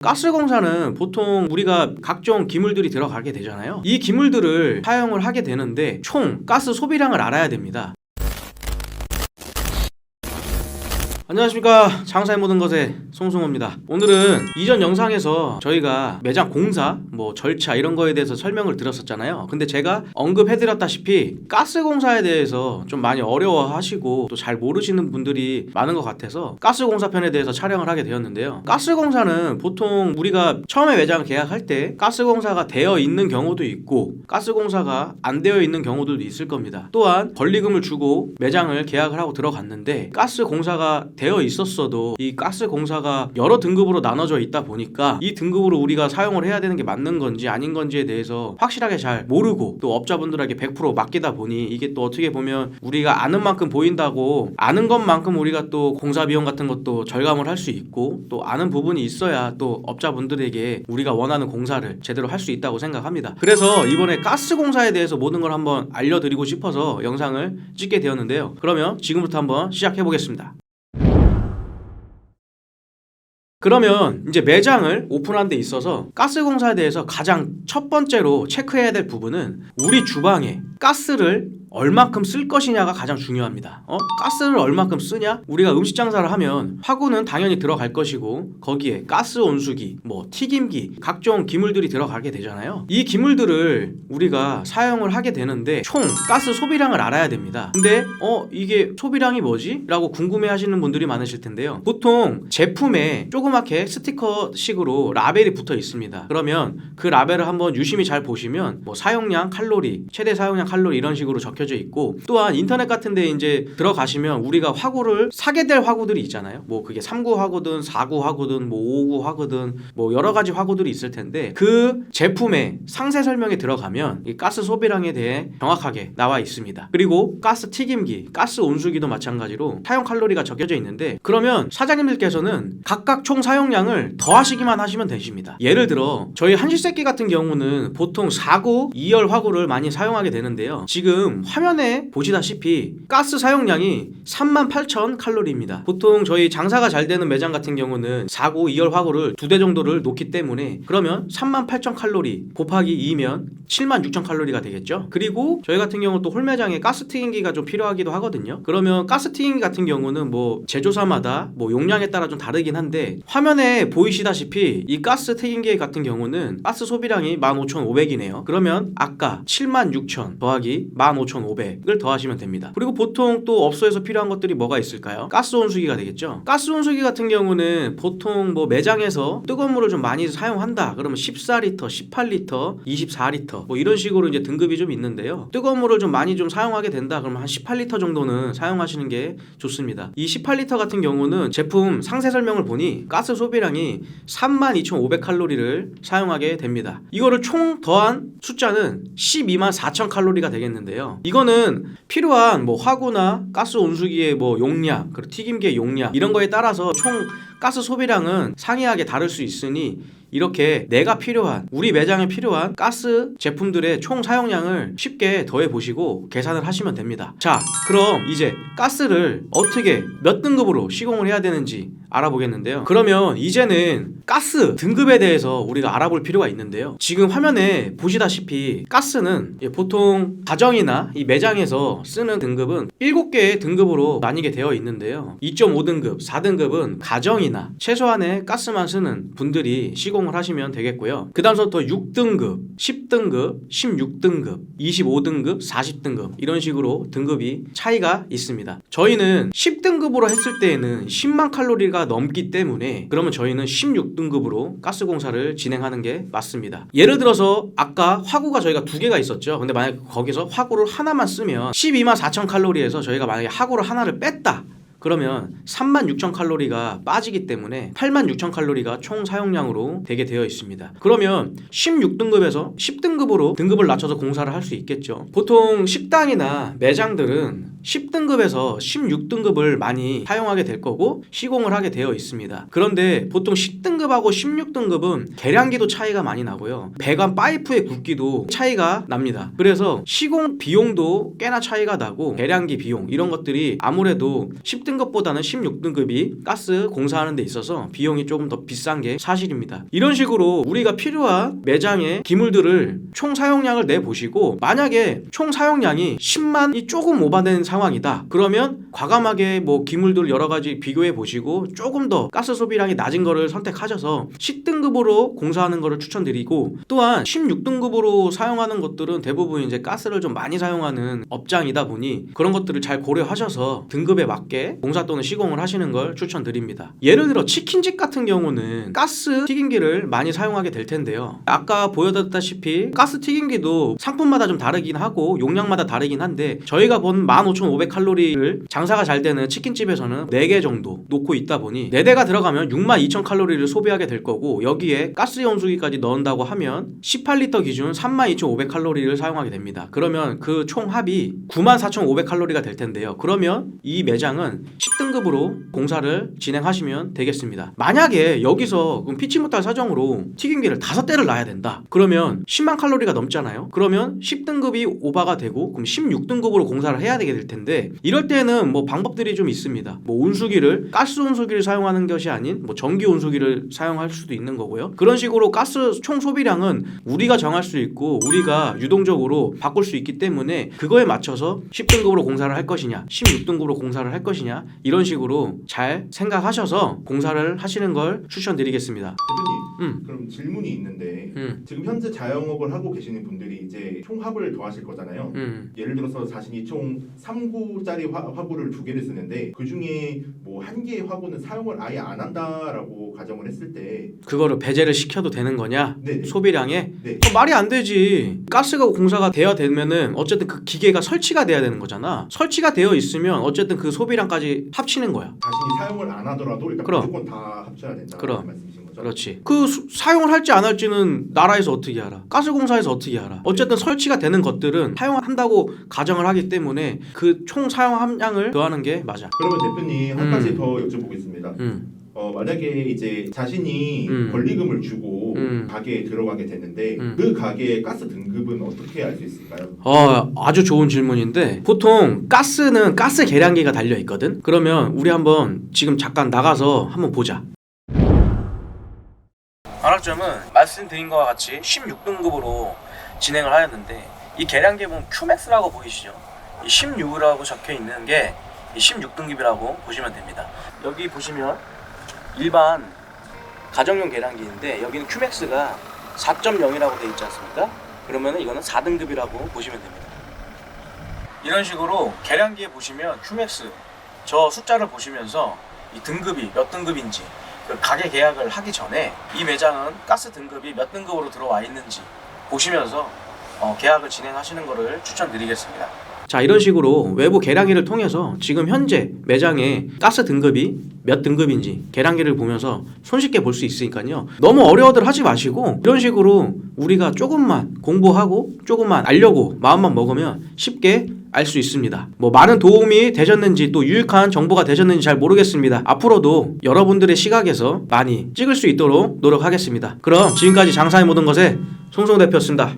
가스공사는 보통 우리가 각종 기물들이 들어가게 되잖아요. 이 기물들을 사용을 하게 되는데 총 가스 소비량을 알아야 됩니다. 안녕하십니까, 장사의 모든 것의 송승호입니다. 오늘은 이전 영상에서 저희가 매장 공사, 절차 이런 거에 대해서 설명을 드렸었잖아요. 근데 제가 언급해드렸다시피 가스공사에 대해서 좀 많이 어려워하시고 또 잘 모르시는 분들이 많은 것 같아서 가스공사 편에 대해서 촬영을 하게 되었는데요. 가스공사는 보통 우리가 처음에 매장 계약할 때 가스공사가 되어 있는 경우도 있고 가스공사가 안 되어 있는 경우들도 있을 겁니다. 또한 권리금을 주고 매장을 계약을 하고 들어갔는데 가스공사가 되어 있었어도 이 가스 공사가 여러 등급으로 나눠져 있다 보니까 이 등급으로 우리가 사용을 해야 되는 게 맞는 건지 아닌 건지에 대해서 확실하게 잘 모르고 또 업자분들에게 100% 맡기다 보니 이게 또 어떻게 보면 우리가 아는 만큼 보인다고 아는 것만큼 우리가 또 공사 비용 같은 것도 절감을 할 수 있고 또 아는 부분이 있어야 또 업자분들에게 우리가 원하는 공사를 제대로 할 수 있다고 생각합니다. 그래서 이번에 가스 공사에 대해서 모든 걸 한번 알려드리고 싶어서 영상을 찍게 되었는데요. 그러면 지금부터 한번 시작해 보겠습니다. 그러면 이제 매장을 오픈한 데 있어서 가스공사에 대해서 가장 첫 번째로 체크해야 될 부분은 우리 주방에 가스를 얼마큼 쓸 것이냐가 가장 중요합니다. 가스를 얼마큼 쓰냐? 우리가 음식 장사를 하면 화구는 당연히 들어갈 것이고 거기에 가스 온수기, 튀김기, 각종 기물들이 들어가게 되잖아요. 이 기물들을 우리가 사용을 하게 되는데 총 가스 소비량을 알아야 됩니다. 근데 이게 소비량이 뭐지? 라고 궁금해 하시는 분들이 많으실 텐데요. 보통 제품에 조그맣게 스티커식으로 라벨이 붙어 있습니다. 그러면 그 라벨을 한번 유심히 잘 보시면 사용량, 칼로리, 최대 사용량 칼로리 이런 식으로 적혀져 있고, 또한 인터넷 같은 데 이제 들어가시면 우리가 화구를 사게 될 화구들이 있잖아요. 그게 3구 화구든 4구 화구든 5구 화구든 여러 가지 화구들이 있을 텐데 그 제품의 상세 설명에 들어가면 이 가스 소비량에 대해 정확하게 나와 있습니다. 그리고 가스 튀김기, 가스 온수기도 마찬가지로 사용 칼로리가 적혀져 있는데, 그러면 사장님들께서는 각각 총 사용량을 더하시기만 하시면 되십니다. 예를 들어 저희 한식세끼 같은 경우는 보통 4구 2열 화구를 많이 사용하게 되는데요. 지금 화면에 보시다시피 가스 사용량이 38,000 칼로리입니다. 보통 저희 장사가 잘 되는 매장 같은 경우는 4구 2열 화구를 2대 정도를 놓기 때문에 그러면 38,000 칼로리 곱하기 2면 76,000 칼로리가 되겠죠. 그리고 저희 같은 경우 또 홀매장에 가스 튀김기가 좀 필요하기도 하거든요. 그러면 가스 튀김기 같은 경우는 제조사마다 용량에 따라 좀 다르긴 한데, 화면에 보이시다시피 이 가스 튀김기 같은 경우는 가스 소비량이 15,500이네요. 그러면 아까 76,000 더하기 15,500을 더하시면 됩니다. 그리고 보통 또 업소에서 필요한 것들이 뭐가 있을까요? 가스 온수기가 되겠죠. 가스 온수기 같은 경우는 보통 매장에서 뜨거운 물을 좀 많이 사용한다 그러면 14리터, 18리터, 24리터 이런 식으로 이제 등급이 좀 있는데요. 뜨거운 물을 좀 많이 좀 사용하게 된다 그러면 한 18리터 정도는 사용하시는 게 좋습니다. 이 18리터 같은 경우는 제품 상세 설명을 보니 가스 소비량이 32,500칼로리를 사용하게 됩니다. 이거를 총 더한 숫자는 124,000 칼로리가 되겠는데요. 이거는 필요한 화구나 가스 온수기의 용량, 그리고 튀김기의 용량 이런 거에 따라서 총 가스 소비량은 상이하게 다를 수 있으니 이렇게 내가 필요한, 우리 매장에 필요한 가스 제품들의 총 사용량을 쉽게 더해 보시고 계산을 하시면 됩니다. 자, 그럼 이제 가스를 어떻게 몇 등급으로 시공을 해야 되는지 알아보겠는데요. 그러면 이제는 가스 등급에 대해서 우리가 알아볼 필요가 있는데요. 지금 화면에 보시다시피 가스는 보통 가정이나 이 매장에서 쓰는 등급은 7개의 등급으로 나뉘게 되어 있는데요. 2.5등급, 4등급은 가정이나 최소한의 가스만 쓰는 분들이 시공을 하시면 되겠고요. 그 다음부터 6등급, 10등급, 16등급, 25등급, 40등급 이런 식으로 등급이 차이가 있습니다. 저희는 10등급으로 했을 때에는 10만 칼로리가 넘기 때문에 그러면 저희는 16등급으로 가스 공사를 진행하는 게 맞습니다. 예를 들어서 아까 화구가 저희가 2개가 있었죠. 근데 만약에 거기서 화구를 하나만 쓰면 124,000 칼로리에서 저희가 만약에 화구를 하나를 뺐다 그러면 36,000 칼로리가 빠지기 때문에 86,000 칼로리가 총 사용량으로 되게 되어 있습니다. 그러면 16등급에서 10등급으로 등급을 낮춰서 공사를 할 수 있겠죠. 보통 식당이나 매장들은 10등급에서 16등급을 많이 사용하게 될 거고 시공을 하게 되어 있습니다. 그런데 보통 10등급하고 16등급은 계량기도 차이가 많이 나고요. 배관 파이프의 굵기도 차이가 납니다. 그래서 시공 비용도 꽤나 차이가 나고 계량기 비용 이런 것들이 아무래도 10등급보다는 16등급이 가스 공사하는 데 있어서 비용이 조금 더 비싼 게 사실입니다. 이런 식으로 우리가 필요한 매장의 기물들을 총 사용량을 내보시고 만약에 총 사용량이 10만이 조금 오버된 상황이다. 그러면 과감하게 뭐 기물들 여러 가지 비교해 보시고 조금 더 가스 소비량이 낮은 거를 선택하셔서 10등급으로 공사하는 거를 추천드리고 또한 16등급으로 사용하는 것들은 대부분 이제 가스를 좀 많이 사용하는 업장이다 보니 그런 것들을 잘 고려하셔서 등급에 맞게 공사 또는 시공을 하시는 걸 추천드립니다. 예를 들어 치킨집 같은 경우는 가스 튀김기를 많이 사용하게 될 텐데요. 아까 보여드렸다시피 가스 튀김기도 상품마다 좀 다르긴 하고 용량마다 다르긴 한데 저희가 본 15,500칼로리를 장사가 잘 되는 치킨집에서는 4개 정도 놓고 있다 보니 4대가 들어가면 62,000칼로리를 소비하게 될 거고 여기에 가스 온수기까지 넣는다고 하면 18리터 기준 32,500칼로리를 사용하게 됩니다. 그러면 그 총 합이 94,500칼로리가 될 텐데요. 그러면 이 매장은 10등급으로 공사를 진행하시면 되겠습니다. 만약에 여기서 그럼 피치 못할 사정으로 튀김기를 5대를 놔야 된다. 그러면 10만 칼로리가 넘잖아요. 그러면 10등급이 오버가 되고 그럼 16등급으로 공사를 해야 되게 될 텐데 이럴 때는 뭐 방법들이 좀 있습니다. 뭐 온수기를 가스 온수기를 사용하는 것이 아닌 뭐 전기 온수기를 사용할 수도 있는 거고요. 그런 식으로 가스 총 소비량은 우리가 정할 수 있고 우리가 유동적으로 바꿀 수 있기 때문에 그거에 맞춰서 10등급으로 공사를 할 것이냐 16등급으로 공사를 할 것이냐 이런 식으로 잘 생각하셔서 공사를 하시는 걸 추천드리겠습니다. 대표님, 그럼 질문이 있는데 지금 현재 자영업을 하고 계시는 분들이 이제 총합을 더하실 거잖아요. 예를 들어서 자신이 총 3구짜리 화구를 2개를 쓰는데 그 중에 뭐 1개의 화구는 사용을 아예 안 한다라고 가정을 했을 때 그거를 배제를 시켜도 되는 거냐? 네네. 소비량에? 네. 말이 안 되지. 가스가 공사가 돼야 되면은 어쨌든 그 기계가 설치가 돼야 되는 거잖아. 설치가 되어 있으면 어쨌든 그 소비량까지 합치는 거야. 자신이 사용을 안 하더라도 일단 그럼. 무조건 다 합쳐야 된다. 그럼. 말씀이신 거죠? 그렇지. 그 사용을 할지 안 할지는 나라에서 어떻게 알아? 가스공사에서 어떻게 알아? 어쨌든 설치가 되는 것들은 사용한다고 가정을 하기 때문에 그 총 사용 함량을 더하는 게 맞아. 그러면 대표님 한 가지 더 여쭤보겠습니다. 만약에 이제 자신이 권리금을 주고 가게에 들어가게 됐는데 그 가게의 가스 등급은 어떻게 알 수 있을까요? 아주 좋은 질문인데 보통 가스는 가스 계량기가 달려 있거든. 그러면 우리 한번 지금 잠깐 나가서 한번 보자. 안학점은 말씀드린 것과 같이 16등급으로 진행을 하였는데 이 계량기에 보면 QMAX라고 보이시죠? 이 16이라고 적혀 있는 게 이 16등급이라고 보시면 됩니다. 여기 보시면 일반 가정용 계량기인데 여기는 QMAX가 4.0이라고 되어 있지 않습니까? 그러면 이거는 4등급이라고 보시면 됩니다. 이런 식으로 계량기에 보시면 QMAX 저 숫자를 보시면서 이 등급이 몇 등급인지 그 가게 계약을 하기 전에 이 매장은 가스 등급이 몇 등급으로 들어와 있는지 보시면서 계약을 진행하시는 것을 추천드리겠습니다. 자, 이런 식으로 외부 계량기를 통해서 지금 현재 매장의 가스 등급이 몇 등급인지 계량기를 보면서 손쉽게 볼 수 있으니까요. 너무 어려워들 하지 마시고 이런 식으로 우리가 조금만 공부하고 조금만 알려고 마음만 먹으면 쉽게 알 수 있습니다. 뭐 많은 도움이 되셨는지 또 유익한 정보가 되셨는지 잘 모르겠습니다. 앞으로도 여러분들의 시각에서 많이 찍을 수 있도록 노력하겠습니다. 그럼 지금까지 장사의 모든 것의 송송 대표였습니다.